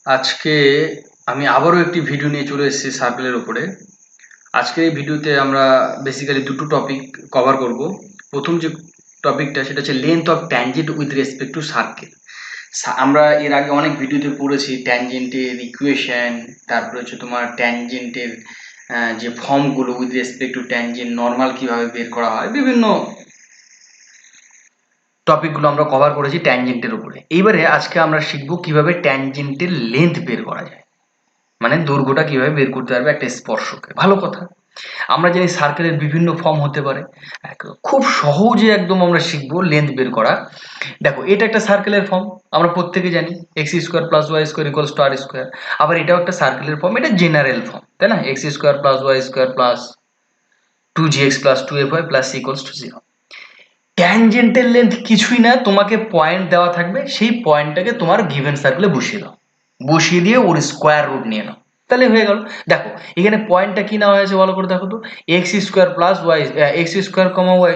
আজকে আমি আবারও একটি ভিডিও নিয়ে চলে এসেছি সার্কেলের উপরে। আজকের এই ভিডিওতে আমরা বেসিক্যালি দুটো টপিক কভার করব। প্রথম যে টপিকটা সেটা হচ্ছে length of tangent with respect two circle. আমরা এর আগে অনেক ভিডিওতে পড়েছি ট্যানজেন্টের ইকুয়েশন, তারপরে হচ্ছে তোমার ট্যানজেন্টের যে ফর্মগুলো with respect to tangent normal কিভাবে বের করা হয়, বিভিন্ন টপিকগুলো আমরা কভার করেছি ট্যানজেন্টের উপরে। এইবারে আজকে আমরা শিখবো কিভাবে ট্যানজেন্টের লেন্থ বের করা যায়, মানে দৈর্ঘ্যটা কিভাবে বের করতে পারবে একটা স্পর্শকে। ভালো কথা। আমরা জানি সার্কেলের বিভিন্ন ফর্ম হতে পারে, খুব সহজে একদম আমরা শিখবো লেন্থ বের করা। দেখো, এটা একটা সার্কেলের ফর্ম, আমরা প্রত্যেকে জানি x square plus y square equals to r square. আবার এটাও একটা সার্কেলের ফর্ম, এটা জেনারেল ফর্ম, তাই না? X square plus y square plus 2gx plus 2fy plus equals to 0। ট্যানজেন্টের লেন্থ কিছুই না, তোমাকে পয়েন্ট দেওয়া থাকবে, সেই পয়েন্টটাকে তোমার গিভেন সার্কেলে বসিয়ে দাও, বসিয়ে দিয়ে ওর স্কোয়ার রুট নিয়ে নাও, তাহলে হয়ে গেল। দেখো এখানে পয়েন্টটা কি নেওয়া হয়েছে ভালো করে দেখো তো, x square plus y, x square comma y,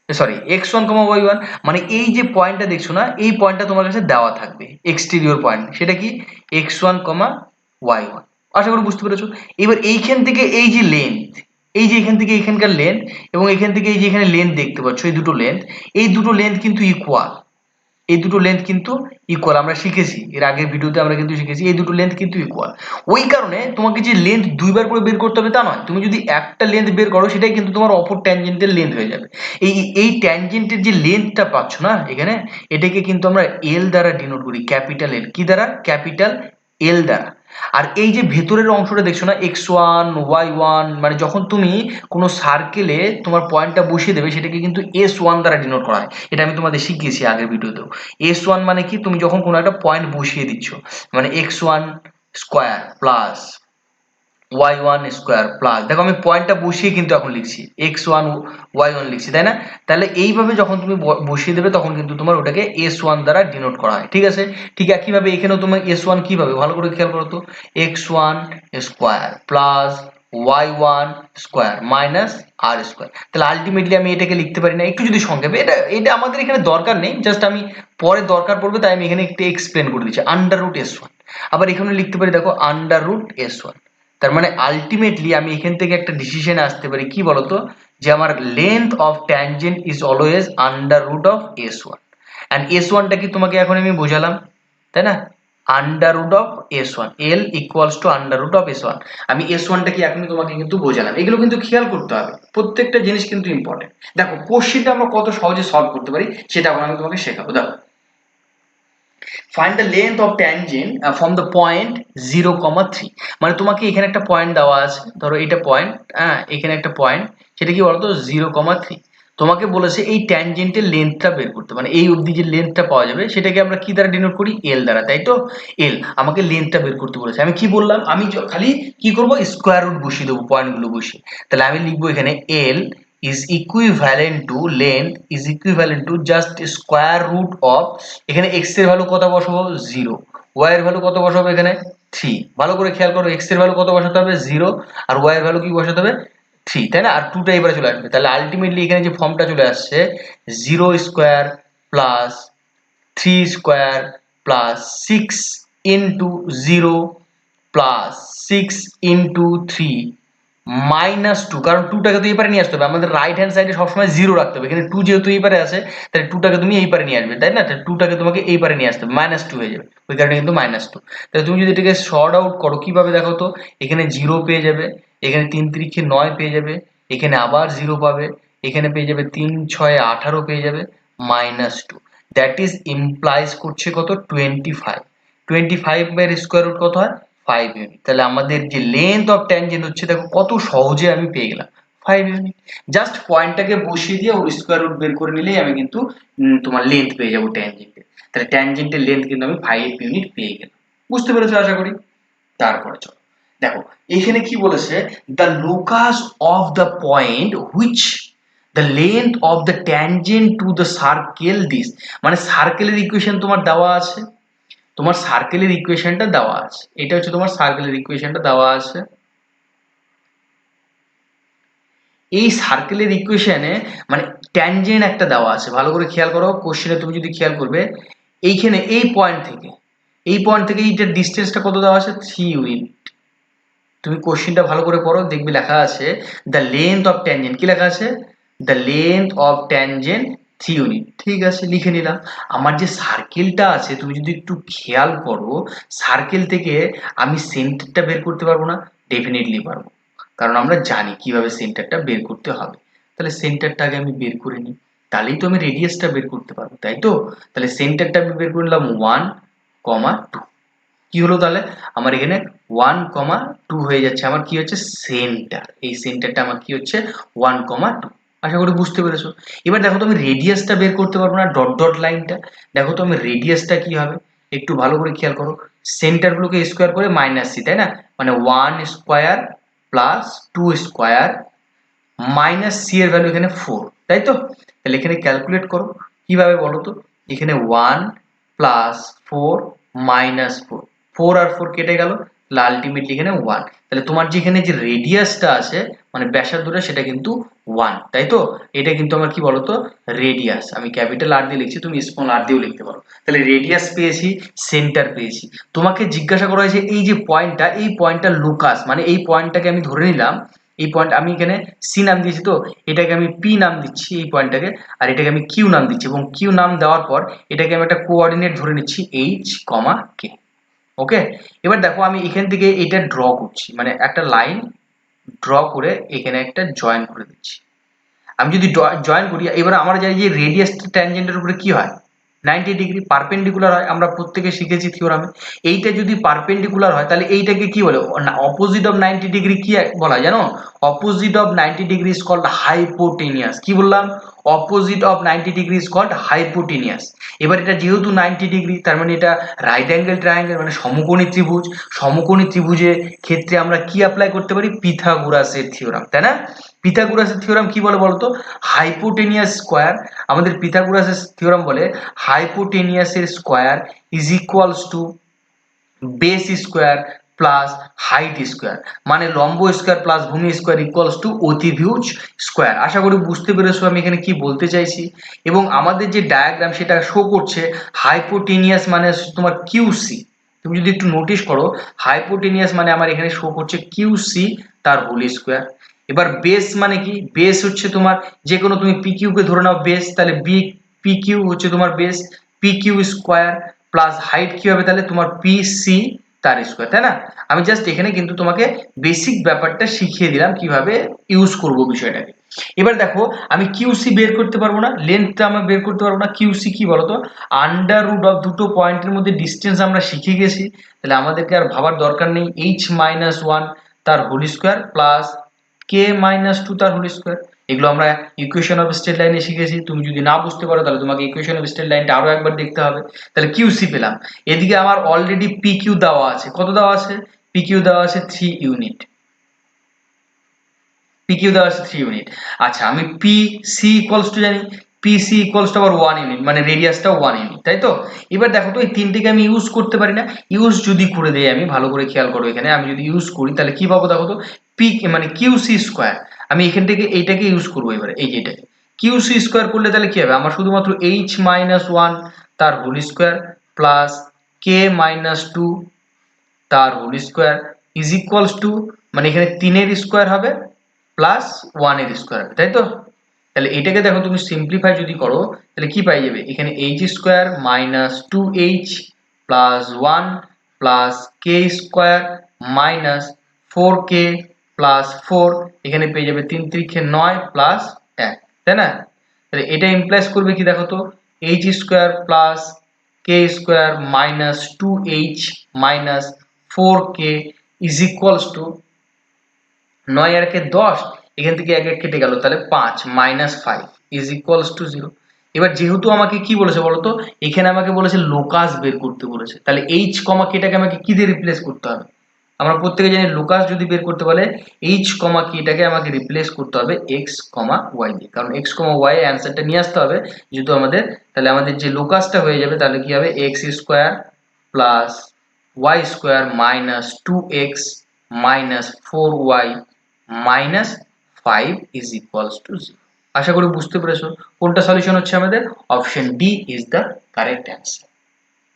sorry x1 y1, মানে এই যে পয়েন্টটা দেখছো না, এই পয়েন্টটা তোমার কাছে দেওয়া থাকবে এক্সটেরিয়র পয়েন্ট, সেটা কি x1, y1। আশা করি বুঝতে পেরেছো। এবার এইখান থেকে এই যে লেন্থ, এই যে এখান থেকে এখানকার লেন্থ এবং এখান থেকে এই যে এখানে লেন্থ দেখতে পাচ্ছ, এই দুটো লেন্থ কিন্তু ইকুয়াল। এই দুটো লেন্থ কিন্তু ইকুয়াল, আমরা শিখেছি এর আগের ভিডিওতে, আমরা কিন্তু শিখেছি এই দুটো লেন্থ কিন্তু ইকুয়াল। ওই কারণে তোমাকে যে লেন্থ দুইবার করে বের করতে হবে তা নয়, তুমি যদি একটা লেন্থ বের করো সেটাই কিন্তু তোমার অপর ট্যানজেন্টের লেন্থ হয়ে যাবে। এই এই ট্যানজেন্টের যে লেন্থটা পাচ্ছ না এখানে, এটাকে কিন্তু আমরা এল দ্বারা ডিনোট করি, ক্যাপিটাল এল। কি দ্বারা? ক্যাপিটাল এল দ্বারা। আর এই যে ভেতরের অংশটা দেখছো না, x1 y1, মানে যখন তুমি কোনো সার্কেলে তোমার পয়েন্টটা বসিয়ে দেবে সেটাকে কিন্তু s1 দ্বারা ডিনোট করা হয়। এটা আমি তোমাদের শিখিয়েছি আগের ভিডিওতেও। s1 মানে কি, তুমি যখন কোনো একটা পয়েন্ট বসিয়ে দিচ্ছ, মানে x1 square plus y1 square plus, দেখো আমি পয়েন্টটা বসিয়ে কিন্তু এখন লিখছি x1 y1 লিখছি, তাই না? তাহলে এইভাবে যখন তুমি বসিয়ে দেবে তখন কিন্তু তোমার ওটাকে s1 দ্বারা ডিনোট করা হয়, ঠিক আছে? ঠিক একইভাবে এখানেও তোমার s1 কিভাবে, ভালো করে খেয়াল করো তো, x1 square plus y1 square minus r square. তাহলে আলটিমেটলি আমি এটাকে লিখতে পারি না, একটু যদি সংক্ষেপে, এটা এটা আমাদের এখানে দরকার নেই, জাস্ট আমি পরে দরকার পড়বে তাই আমি এখানে একটু এক্সপ্লেন করে দিচ্ছি, আন্ডার রুট s1। আবার এখানে লিখতে পারি দেখো আন্ডার রুট s1। তার মানে আলটিমেটলি আমি এখান থেকে একটা ডিসিশনে আসতে পারি, কি বলতো, যে আমার length of tangent is always under root of s1। And s1টা কি তোমাকে এখন আমি বোঝালাম, তাই না? Under root of s1, l equals to under root of s1। আমি s1টা কি এখনই তোমাকে কিন্তু বোঝালাম। এগুলো কিন্তু খেয়াল করতে হবে, প্রত্যেকটা জিনিস কিন্তু ইম্পর্টেন্ট। দেখো কোশ্চেনটা আমরা কত সহজে সলভ করতে পারি সেটা এখন আমি তোমাকে শেখাবো। দেখো, find the length of tangent from the point 0, 3। মানে তোমাকে এখানে একটা পয়েন্ট দেওয়া আছে, ধরো এটা পয়েন্ট, হ্যাঁ এখানে একটা পয়েন্ট, সেটা কি বলতো 0, 3। তোমাকে বলেছে এই ট্যানজেন্টের লেন্থটা বের করতে, মানে এই অবধি যে লেন্থটা পাওয়া যাবে সেটাকে আমরা কি দ্বারা ডিনোট করি? এল দ্বারা, তাই তো? এল আমাকে লেন্থটা বের করতে বলেছে। আমি কি বললাম, আমি খালি কি করব, স্কোয়ার রুট বসিয়ে দেবো পয়েন্টগুলো বসিয়ে। তাহলে আমি লিখবো এখানে এল is equivalent to length is equivalent to just square root of, এখানে x এর ভ্যালু কত বসাবো? 0। y এর ভ্যালু কত বসাবো? এখানে 3। ভালো করে খেয়াল করো, x এর ভ্যালু কত বসাতে হবে? 0। আর y এর ভ্যালু কি বসাতে হবে? 3, তাই না? আর 2টা এবারে চলে আসবে। তাহলে আলটিমেটলি এখানে যে ফর্মটা চলে আসছে 0 square plus 3 square plus 6 into 0 plus 6 into 3 minus 2, কারণ 2টাকে তো এই পারে নিয়ে আসতে হবে, আমাদের রাইট হ্যান্ড সাইডে সবসময় 0 রাখতে হবে। এখানে 2 যেহেতু এই পারে আছে, তাহলে 2টাকে তুমি এই পারে নিয়ে আসবে, তাই না? তাহলে 2টাকে তোমাকে এই পারে নিয়ে আসতে হবে, -2 হয়ে যাবে, ওই কারণে কিন্তু -2। তাহলে তুমি যদি এটাকে শর্ট আউট করো কিভাবে দেখো তো, এখানে 0 পেয়ে যাবে, এখানে 3 3 9 পেয়ে যাবে, এখানে আবার 0 পাবে, এখানে পেয়ে যাবে 3 6 18 পেয়ে যাবে, -2। দ্যাট ইজ ইমপ্লাইজ করছে কত? 25। 25 এর স্কোয়ার রুট কত হয়? 5 ইউনিট। তাহলে আমাদের যে লেন্থ অফ ট্যানজেন্ট হচ্ছে, দেখো কত সহজে আমি পেয়ে গেলাম, 5 ইউনিট। জাস্ট পয়েন্টটাকে বসিয়ে দিয়ে ওর স্কোয়ার রুট বের করে নিলেই আমি কিন্তু তোমার লেন্থ পেয়ে যাবো ট্যানজেন্টের। তাহলে ট্যানজেন্টের লেন্থ কিন্তু আমি 5 ইউনিট পেয়ে গেলাম। বুঝতে পেরেছো আশা করি। তারপরে চলো দেখো, এখানে কি বলেছে, the locus of the point which the length of the tangent to the circle this. মানে সার্কেলের ইকুয়েশন তোমার দেওয়া আছে, তোমার সার্কেলের ইকুয়েশনটা দেওয়া আছে, এটা হচ্ছে তোমার সার্কেলের ইকুয়েশনটা দেওয়া আছে। এই সার্কেলের ইকুয়েশনে মানে ট্যানজেন্ট একটা দেওয়া আছে, ভালো করে খেয়াল করো কোশ্চেনে, তুমি যদি খেয়াল করবে এইখানে এই পয়েন্ট থেকে এই পয়েন্ট থেকে এইটার ডিস্টেন্সটা কত দেওয়া আছে 3 ইউনিট। তুমি কোশ্চেনটা ভালো করে পড়ো, দেখবি লেখা আছে দ্য লেন্থ অফ ট্যানজেন্ট, কি লেখা আছে the length of tangent 3 unit. ঠিক আছে, লিখে নিলাম। আমার যে সার্কেলটা আছে তুমি যদি একটু খেয়াল করো, সার্কেল থেকে আমি সেন্টারটা বের করতে পারবো না? ডেফিনেটলি পারবো, কারণ আমরা জানি কিভাবে সেন্টারটা বের করতে হবে। তাহলে সেন্টারটা আগে আমি বের করে নিই, তাহলেই তো আমি রেডিয়াসটা বের করতে পারবো, তাই তো? তাহলে সেন্টারটা আমি বের করে নিলাম 1,2। কি হলো তাহলে আমার এখানে 1,2 হয়ে যাচ্ছে, আমার কি হচ্ছে সেন্টার। এই সেন্টারটা আমার কি হচ্ছে 1,2। আশা করি বুঝতে পেরেছো। এবার দেখো তো আমি রেডিয়াসটা বের করতে পারবো না, ডট ডট লাইনটা। দেখো তো আমি রেডিয়াসটা কি হবে, একটু ভালো করে খেয়াল করো। সেন্টার গুলোকে স্কোয়ার করে মাইনাস সি, তাই না? মানে 1 square plus 2 square minus c এর ভ্যালু এখানে 4, তাই তো? তাহলে এখানে ক্যালকুলেট করো কিভাবে বলো তো। এখানে 1 প্লাস 4 মাইনাস 4, 4 আর 4 কেটে গেল, তাহলে আলটিমেটলি এখানে 1। তাহলে তোমার যেখানে যে রেডিয়াসটা আছে মানে ব্যাসার্ধটা সেটা কিন্তু 1, তাই তো? এটা কিন্তু আমার কি বলতো রেডিয়াস। আমি ক্যাপিটাল আর দিয়ে লিখছি, তুমি স্মল আর দিয়েও লিখতে পারো। তাহলে রেডিয়াস পেয়েছি, সেন্টার পেয়েছি। তোমাকে জিজ্ঞাসা করা হয়েছে এই যে পয়েন্টটা, এই পয়েন্টটা লোকাস, মানে এই পয়েন্টটাকে আমি ধরে নিলাম, এই পয়েন্ট আমি এখানে সি নাম দিয়েছি, তো এটাকে আমি পি নাম দিচ্ছি এই পয়েন্টটাকে, আর এটাকে আমি কিউ নাম দিচ্ছি, এবং কিউ নাম দেওয়ার পর এটাকে আমি একটা কোঅর্ডিনেট ধরে নিচ্ছি এইচ কমা কে। ওকে, এবার দেখো আমি এখান থেকে এটা ড্র করছি, মানে একটা লাইন ড্র করে এখানে একটা জয়েন করে দিচ্ছি। আমি যদি জয়েন করি, এবার আমরা জানি যে রেডিয়াস ট্যানজেন্টের উপরে কি হয় 90 ডিগ্রি পারপেন্ডিকুলার হয়, আমরা প্রত্যেকে শিখেছি থিওরামে। এইটা যদি পারপেন্ডিকুলার হয় তাহলে এইটাকে কি বলে অপোজিট অফ 90 ডিগ্রি কি বলা হয় জানো? Opposite of 90 degree is called hypotenuse. কি বললাম? Opposite of 90 degree is called hypotenuse. এবার এটা যেহেতু 90 ডিগ্রি, তার মানে এটা রাইট অ্যাঙ্গেল ট্রায়াঙ্গেল, মানে সমকোণী ত্রিভুজ। সমকোণী ত্রিভুজের ক্ষেত্রে আমরা কি অ্যাপ্লাই করতে পারি? পিথাগোরাসের থিওরাম, তাই না? পিথাগোরাসের থিওরাম কি বলে বলতো? Hypotenuse square. আমাদের পিথাগোরাসের থিওরাম বলে হাইপোটেনিয়াসের square is equals to base square plus height square, মানে লম্ব স্কোয়ার প্লাস ভূমি স্কোয়ার ইকুয়ালস টু অতিভুজ স্কোয়ার। আশা করি বুঝতে পেরেছো আমি এখানে কি বলতে চাইছি। এবং আমাদের যে ডায়াগ্রাম সেটা শো করছে হাইপোটেনিয়াস মানে তোমার কিউসি। তুমি যদি একটু নোটিস করো, হাইপোটেনিয়াস মানে আমার এখানে শো করছে কিউসি তার হোল স্কোয়ার। এবার বেস মানে কি? বেস হচ্ছে তোমার যে কোনো তুমি পিকিউ কে ধরে নাও বেস, তাহলে বি পিকিউ হচ্ছে তোমার base, PQ square plus height কি হবে তাহলে তোমার পিসি তার স্কোয়ার, তাই না? আমি জাস্ট এখানে কিন্তু তোমাকে বেসিক ব্যাপারটা শিখিয়ে দিলাম কিভাবে ইউজ করব বিষয়টাকে। এবার দেখো আমি কিউসি বের করতে পারবো না, লেন্থটা আমরা বের করতে পারবো না। কিউসি কি বলতো? আন্ডার রুট অফ দুটো পয়েন্টের মধ্যে ডিস্টেন্স আমরা শিখে গেছি, তাহলে আমাদেরকে আর ভাবার দরকার নেই। এইচ মাইনাস 1 তার whole square plus k minus 2 তার হোল স্কোয়ার। এগুলো আমরা ইকুয়েশন অফ স্ট্রেট লাইনে শিখেছি। তুমি যদি না বুঝতে পারো তাহলে তোমাকে ইকুয়েশন অফ স্ট্রেট লাইনটা আরো একবার দেখতে হবে। তাহলে কিউসি পেলাম। এদিকে আমার অলরেডি পি কিউ দেওয়া আছে, কত দেওয়া আছে? পি কিউ দেওয়া আছে 3 ইউনিট। পি কিউ দেওয়া আছে 3 ইউনিট। আচ্ছা আমি পি সি ইকুয়ালস টু জানি, পি সি ইকুয়ালস টু আবার 1 ইউনিট, মানে রেডিয়াসটাও 1 ইউনিট, তাই তো? এবার দেখো তো এই তিনটিকে আমি ইউজ করতে পারি না? ইউজ যদি করে দেই, আমি ভালো করে খেয়াল করো, এখানে আমি যদি ইউজ করি তাহলে কি পাবো দেখো তো? পি মানে কিউ সি স্কোয়ার। আমি এখান থেকে এইটাকে ইউজ করবো, এবারে এই যে এটাকে কিউ সি স্কোয়ার করলে তাহলে কি হবে? আমার শুধুমাত্র এইচ মাইনাস 1 তার whole square plus k minus 2 তার whole square is equals to, মানে এখানে 3 এর স্কোয়ার হবে প্লাস 1 এর স্কোয়ার হবে, তাই তো? তাহলে এটাকে দেখো তুমি সিম্পলিফাই যদি করো তাহলে কি পাই যাবে? এখানে h square minus 2h plus 1 plus k square minus 4k plus 4, এখানে পেয়ে যাবে 3 3 9 প্লাস 1, তাই না? তাহলে এটা ইমপ্লাইজ করবে কি দেখো তো? H square plus k square minus 2h minus 4k is equals two 9 আর কে 10, এখান থেকে এক এক কেটে গেল, তাহলে 5 মাইনাস 5 ইজ ইকুয়ালস টু 0। এবার যেহেতু আমাকে কি বলেছে বলতো, এখানে আমাকে বলেছে লোকাস বের করতে বলেছে, তাহলে এইচ কমা কেটাকে আমাকে কি দিয়ে রিপ্লেস করতে হবে? আমরা প্রত্যেকে জানি লোকাস যদি বের করতে বলে এইচ কমা কেটাকে আমাকে রিপ্লেস করতে হবে এক্স কমা ওয়াই দিয়ে, কারণ এক্স কমা ওয়াই অ্যান্সারটা নিয়ে আসতে হবে যেহেতু আমাদের। তাহলে আমাদের যে লোকাসটা হয়ে যাবে তাহলে কি হবে? X square plus y square minus 2x minus 4y minus 5 is equals to 0। আশা করি বুঝতে পেরেছো কোনটা সলিউশন হচ্ছে আমাদের? Option D is the correct answer.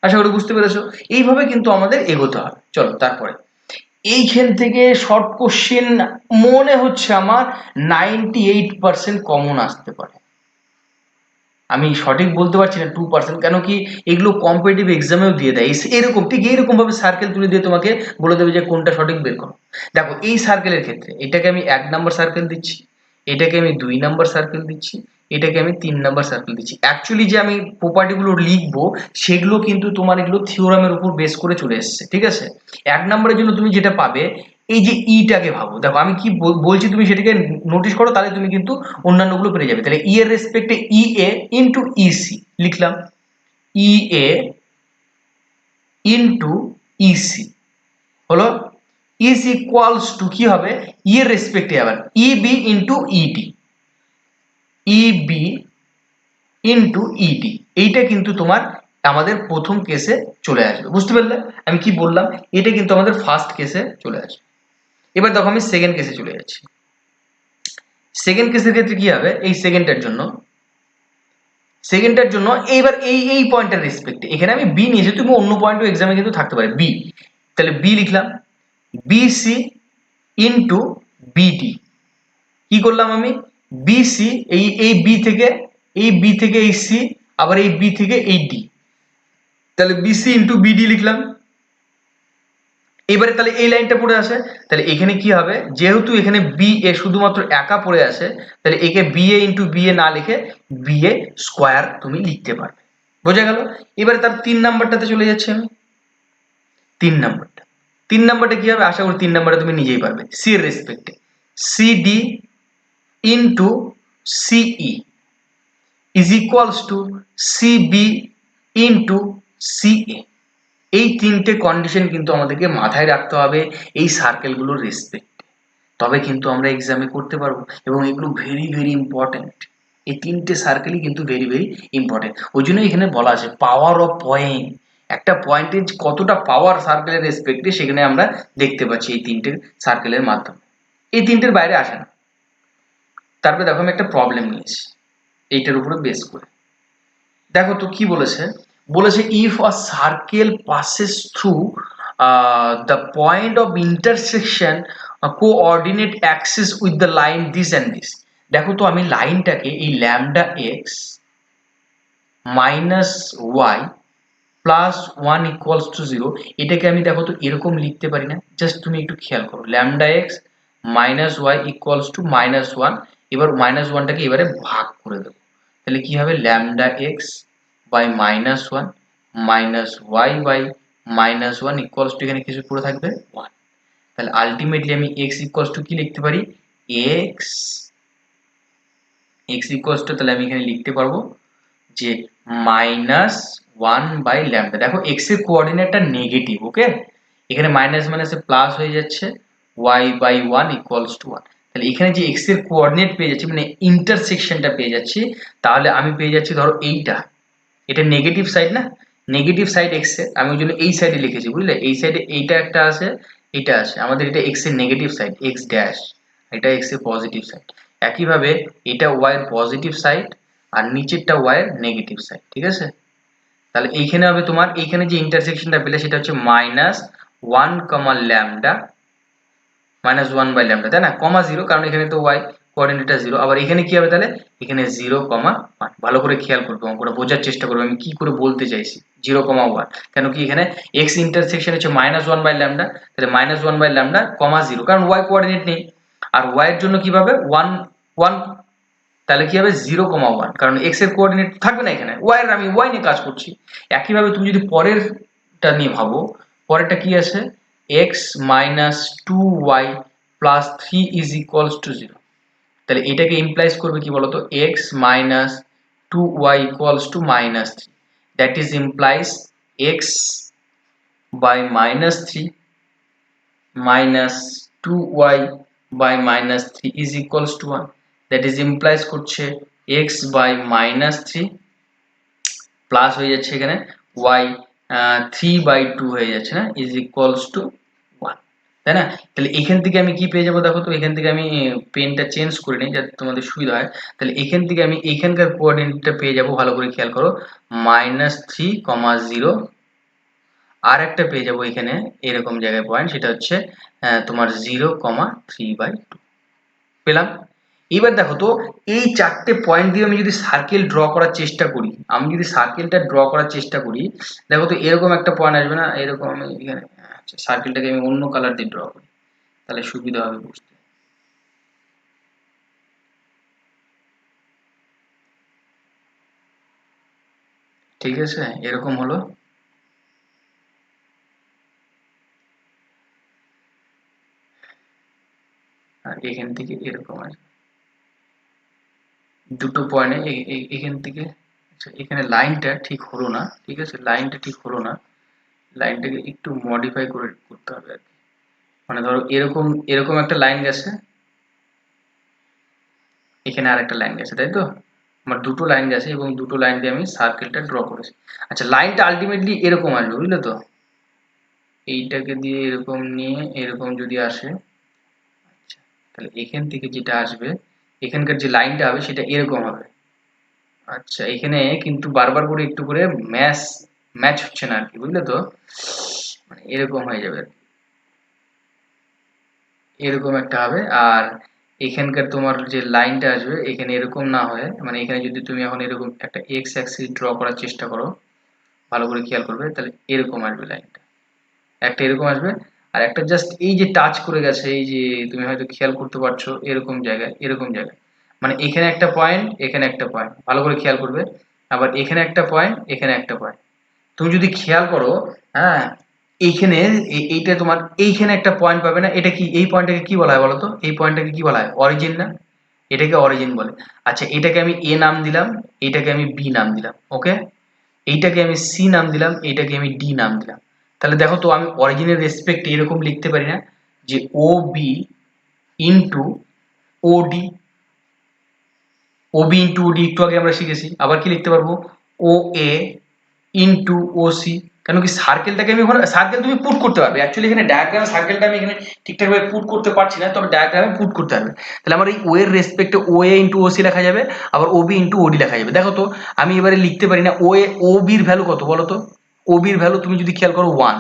আশা করি বুঝতে পেরেছো। এইভাবে কিন্তু আমাদের এগোতে হবে। চলো তারপরে এইখান থেকে শর্ট কোশ্চেন মনে হচ্ছে আমার 98% কমন আসতে পারে। আমি সঠিক বলতে পারছি না 2%, কেন কি এগুলো কম্পিটিটিভ এক্সামেও দিয়ে দেয় এরকম, ঠিক এইরকম ভাবে সার্কেল তুলে দিয়ে তোমাকে বলে দেবে যে কোনটা সঠিক বের করো। দেখো এই সার্কেলের ক্ষেত্রে এটাকে আমি 1 নাম্বার সার্কেল দিচ্ছি, এটাকে আমি 2 নাম্বার সার্কেল দিচ্ছি, এটাকে আমি 3 নাম্বার সার্কেল দিচ্ছি। অ্যাকচুয়ালি যে আমি প্রপার্টিগুলো লিখবো সেগুলো কিন্তু তোমার এগুলো থিওরামের উপর বেস করে চলে এসেছে, ঠিক আছে। 1 নাম্বারের জন্য তুমি যেটা পাবে, এই যে ইটাকে ভাবো, দেখো আমি কি বলছি তুমি সেটাকে নোটিস করো, তাহলে তুমি কিন্তু অন্যান্যগুলো পেরে যাবে। তাহলে ই এর রেসপেক্টে ই এ ইন্টু ইসি লিখলাম, ই এ ইন্টু ইসি হলো, ইজ ইকুয়ালস টু কি হবে, ই এর রেসপেক্টে আবার E B into ED, E B into ED. এইটা কিন্তু তোমার আমাদের প্রথম কেসে চলে আসবে, বুঝতে পারলে আমি কি বললাম। এটা কিন্তু আমাদের ফার্স্ট কেসে চলে আসবে। এবার দেখো আমি সেকেন্ড কেসে চলে যাচ্ছি। সেকেন্ড কেসের ক্ষেত্রে কি হবে, এই সেকেন্ডটার জন্য এইবার এই পয়েন্টের রেসপেক্টে এখানে আমি বি নিয়েছি, তুমি অন্য পয়েন্টও এক্সামে কিন্তু থাকতে পারে বি। তাহলে বি লিখলাম, বিসি ইন্টু বিডি। কি করলাম আমি, বিসি এই বি থেকে এই সি, আবার এই বি থেকে এই ডি, তাহলে বিসি ইন্টু বিডি লিখলাম। এবারে তাহলে এই লাইনটা পড়ে আসে, তাহলে এখানে কি হবে, যেহেতু এখানে বি এ শুধুমাত্র একা পড়ে আসে, তাহলে একে B A into B A না লিখে বি এ স্কোয়ার তুমি লিখতে পারবে, বোঝা গেল। এবারে তার 3 নাম্বারটাতে চলে যাচ্ছে আমি। 3 নাম্বারটা কি হবে, আশা করি 3 নাম্বারটা তুমি নিজেই পারবে। সি এর রেসপেক্টে CD into CE is equals to CB into CA. এই তিনটে কন্ডিশন কিন্তু আমাদেরকে মাথায় রাখতে হবে এই সার্কেলগুলোর রেসপেক্টে, তবে কিন্তু আমরা এক্সামে করতে পারবো। এবং এগুলো ভেরি ভেরি ইম্পর্টেন্ট, এই তিনটে সার্কেলই কিন্তু ভেরি ভেরি ইম্পর্টেন্ট। ওই জন্য এখানে বলা আছে পাওয়ার অফ পয়েন্ট, একটা পয়েন্টের কতটা পাওয়ার সার্কেলের রেসপেক্টে সেখানে আমরা দেখতে পাচ্ছি এই তিনটে সার্কেলের মাধ্যমে, এই তিনটের বাইরে আসে না। তারপরে দেখো আমি একটা প্রবলেম নিয়েছি এইটার উপরে বেস করে। দেখো তো কি বলেছে, বলেছে if a circle passes through the point of intersection coordinate axis with the line this and this. দেখো তো আমি লাইনটাকে এই lambda x minus y plus 1 equals to 0, এটাকে আমি দেখো তো এরকম লিখতে পারি না। জাস্ট তুমি একটু খেয়াল করো, lambda x minus y equals to -1, এবার -1টাকে এবারে ভাগ করে দেবো, তাহলে কি হবে, lambda x by -1 minus y by -1 equals to এখানে কিছু পড়ে থাকবে 1। তাহলে আলটিমেটলি আমি এক্স ইকুয়ালস টু কি লিখতে পারি, এক্স ইকুয়ালস টু, তাহলে আমি এখানে লিখতে পারবো যে -1 বাই ল্যামডা। দেখো এক্স এর কোঅর্ডিনেটটা নেগেটিভ, ওকে, এখানে মাইনাস মাইনাসে প্লাস হয়ে যাচ্ছে, y বাই 1 ইকুয়ালস টু 1। তাহলে এখানে যে এক্স এর কোঅর্ডিনেট পেয়ে যাচ্ছি, মানে ইন্টারসেকশনটা পেয়ে যাচ্ছি, তাহলে আমি পেয়ে যাচ্ছি ধরো এইটা, এটা নেগেটিভ সাইড না, নেগেটিভ সাইড এক্স এর, আমি ওই জন্য এই সাইডে লিখেছি, বুঝলে, এই সাইডে এইটা একটা আছে, এটা আছে আমাদের, এটা এক্স এর নেগেটিভ সাইড এক্স ড্যাশ, এটা এক্স এর পজিটিভ সাইড। একইভাবে এটা ওয়াই এর পজিটিভ সাইড আর নিচেরটা ওয়াই এর নেগেটিভ সাইড, ঠিক আছে। তাহলে এইখানে হবে তোমার, এইখানে যে ইন্টারসেকশনটা পেলে সেটা হচ্ছে -1 কমা ল্যামডা, -1 বাই ল্যামডা, তাই না, কমা 0, কারণ এখানে তো ওয়াই কোঅর্ডিনেটটা 0। আবার এখানে কি হবে, তাহলে এখানে 0,1। ভালো করে খেয়াল করবে, অঙ্কটা বোঝার চেষ্টা করবে আমি কি করে বলতে চাইছি। 0,1, কেন কি এখানে এক্স ইন্টারসেকশন হচ্ছে -1 বাই ল্যামডা, তাহলে -1 বাই ল্যামডা কমা 0, কারণ ওয়াই কোঅর্ডিনেট নেই। আর ওয়াই এর জন্য কিভাবে 1, তাহলে কি হবে 0,1, কারণ এক্স এর কোঅর্ডিনেট থাকবে না এখানে, ওয়াই এর আমি ওয়াই নিয়ে কাজ করছি। একইভাবে তুমি যদি পরেরটা নিয়ে ভাবো, পরেরটা কি আছে, x minus 2y plus 3 is equals to 0। তাহলে এটাকে ইমপ্লাইজ করবে কি বলতো, x minus 2y equals to -3, that is implies x by -3 minus 2y by -3 is equals to 1, that is implies করছে x বাই -3 প্লাস হয়ে যাচ্ছে এখানে y 3/2 হয়ে যাচ্ছে না, ইজ ইকুয়ালস টু 1, তাই না। তাহলে এখান থেকে আমি কি পেয়ে যাবো, দেখো তো এখান থেকে আমি পেনটা চেঞ্জ করে নিই যাতে তোমাদের সুবিধা হয়। তাহলে এখান থেকে আমি এখানকার কোঅর্ডিনেটটা পেয়ে যাবো, ভালো করে খেয়াল করো, -3,0 আর একটা পেয়ে যাবো এখানে এরকম জায়গায় পয়েন্ট, সেটা হচ্ছে তোমার 0,3/2 পেলাম। এবার দেখো তো এই চারটে পয়েন্ট দিয়ে আমি যদি সার্কেল ড্র করার চেষ্টা করি, আমি যদি সার্কেলটা ড্র করার চেষ্টা করি, দেখো তো এরকম একটা পয়েন্ট আসবে না, এরকম আমি এখানে সার্কেলটাকে আমি অন্য কালার দিয়ে ড্র করি, তাহলে সুবিধা হবে বুঝতে। ঠিক আছে, এরকম হলো। আর এখান থেকে এরকম আসবে দুটো পয়েন্টে এখান থেকে। আচ্ছা, এখানে লাইনটা ঠিক হলো না, ঠিক আছে, লাইনটা ঠিক হলো না, লাইনটাকে একটু মডিফাই করে করতে হবে আর কি। মানে ধরো এরকম এরকম একটা লাইন গেছে, এখানে আর একটা লাইন গেছে, তাই তো? আমার দুটো লাইন গেছে এবং দুটো লাইন দিয়ে আমি সার্কেলটা ড্র করেছি। আচ্ছা, লাইনটা আলটিমেটলি এরকম আসবে, বুঝলে তো? এইটাকে দিয়ে এরকম নিয়ে এরকম যদি আসে, আচ্ছা, তাহলে এখান থেকে যেটা আসবে, এখানকার যে লাইনটা হবে সেটা এরকম হবে। আচ্ছা, এখানে কিন্তু বারবার করে একটু করে ম্যাচ ম্যাচ হচ্ছে না আর কি, বুঝলে তো? মানে এরকম হয়ে যাবে, এরকম একটা হবে। আর এখানকার তোমার যে লাইনটা আসবে এখানে এরকম না হয়ে, মানে এখানে যদি তুমি এখন এরকম একটা এক্স অ্যাক্সিস ড্র করার চেষ্টা করো, ভালো করে খেয়াল করবে, তাহলে এরকম আসবে লাইনটা, একটা এরকম আসবে। আর একটা জাস্ট এই যে টাচ করে গেছে, এই যে তুমি হয়তো খেয়াল করতে পারছো এরকম জায়গায়, এরকম জায়গায়, মানে এখানে একটা পয়েন্ট, এখানে একটা পয়েন্ট, ভালো করে খেয়াল করবে। আবার এখানে একটা পয়েন্ট, এখানে একটা পয়েন্ট, তুমি যদি খেয়াল করো, হ্যাঁ, এইখানে এইটা তোমার এইখানে একটা পয়েন্ট পাবে না, এটা কি, এই পয়েন্টটাকে কি বলা হয় বলো তো? এই পয়েন্টটাকে কি বলা হয়? অরিজিন না? এটাকে অরিজিন বলে। আচ্ছা, এটাকে আমি এ নাম দিলাম, এটাকে আমি বি নাম দিলাম, ওকে, এইটাকে আমি সি নাম দিলাম, এইটাকে আমি ডি নাম দিলাম। তাহলে দেখো তো আমি অরিজিনের রেসপেক্ট এরকম লিখতে পারি না, যে ও বি ইন্টু ও ডি, ও বি ইন্টু ও ডি একটু আগে আমরা শিখেছি। আবার কি লিখতে পারবো? ও এ ইন্টু ও সি। কেন কি সার্কেলটাকে আমি ওখানে, সার্কেল তুমি পুট করতে পারবে, অ্যাকচুয়ালি এখানে ডায়াগ্রামে সার্কেলটা আমি এখানে ঠিকঠাক ভাবে পুট করতে পারছি না, তবে ডায়াগ্রামে পুট করতে পারবে। তাহলে আমার এই ও এর রেসপেক্টে ও এ ইন্টু ও সি লেখা যাবে, আবার ও বি ইন্টু ও ডি লেখা যাবে। দেখো তো আমি এবারে লিখতে পারি না ও এ, ও বির ভ্যালু কত বলো তো? ও বির ভ্যালু তুমি যদি খেয়াল করো 1,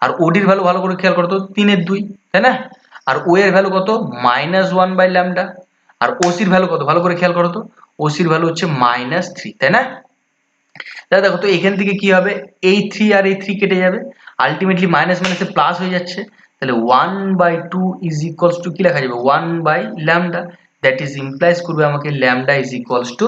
আর ও ডির ভ্যালু ভালো করে খেয়াল করো তো 3/2, তাই না? আর ও এর ভ্যালু কত? -1/λ। আর ও সির ভ্যালু কত ভালো করে খেয়াল করো তো? ও সির ভ্যালু হচ্ছে -3, তাই না? তাহলে দেখো তো এখান থেকে কি হবে, এই 3 আর এই 3 কেটে যাবে, আলটিমেটলি মাইনাস মাইনাসে প্লাস হয়ে যাচ্ছে। তাহলে 1/2 ইজ ইকুয়ালস টু কি লেখা যাবে? 1/λ। দ্যাট ইজ ইমপ্লাইজ করবে আমাকে λ=2।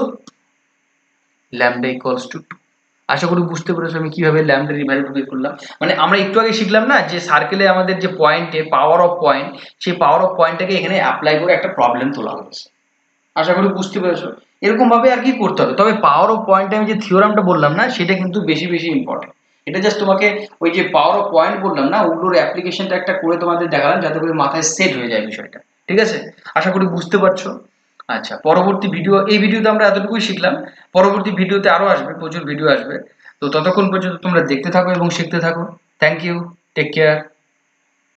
আশা করি বুঝতে পেরেছো আমি কিভাবে ল্যামডার এই ভ্যালুটা বের করলাম। মানে আমরা একটু আগে শিখলাম না যে সার্কেলে আমাদের যে পয়েন্টে পাওয়ার অফ পয়েন্ট, সেই পাওয়ার অফ পয়েন্টটাকে এখানে অ্যাপ্লাই করে একটা প্রবলেম তোলা হয়েছে। আশা করি বুঝতে পেরেছো। এরকম ভাবে আর কি করতে হবে। তবে পাওয়ার অফ পয়েন্টে আমি যে থিওরামটা বললাম না, সেটা কিন্তু বেশি বেশি ইম্পর্টেন্ট। এটা জাস্ট তোমাকে ওই যে পাওয়ার অফ পয়েন্ট বললাম না, ওগুলোর অ্যাপ্লিকেশনটা একটা করে তোমাদের দেখালাম, যাতে করে মাথায় সেট হয়ে যায় বিষয়টা। ঠিক আছে, আশা করি বুঝতে পারছো। আচ্ছা, পরবর্তী ভিডিও, এই ভিডিওতে আমরা এতটুকুই শিখলাম। পরবর্তী ভিডিওতে আরো আসবে, প্রচুর ভিডিও আসবে। তো ততক্ষণ পর্যন্ত তোমরা দেখতে থাকো এবং শিখতে থাকো। Thank you, take care.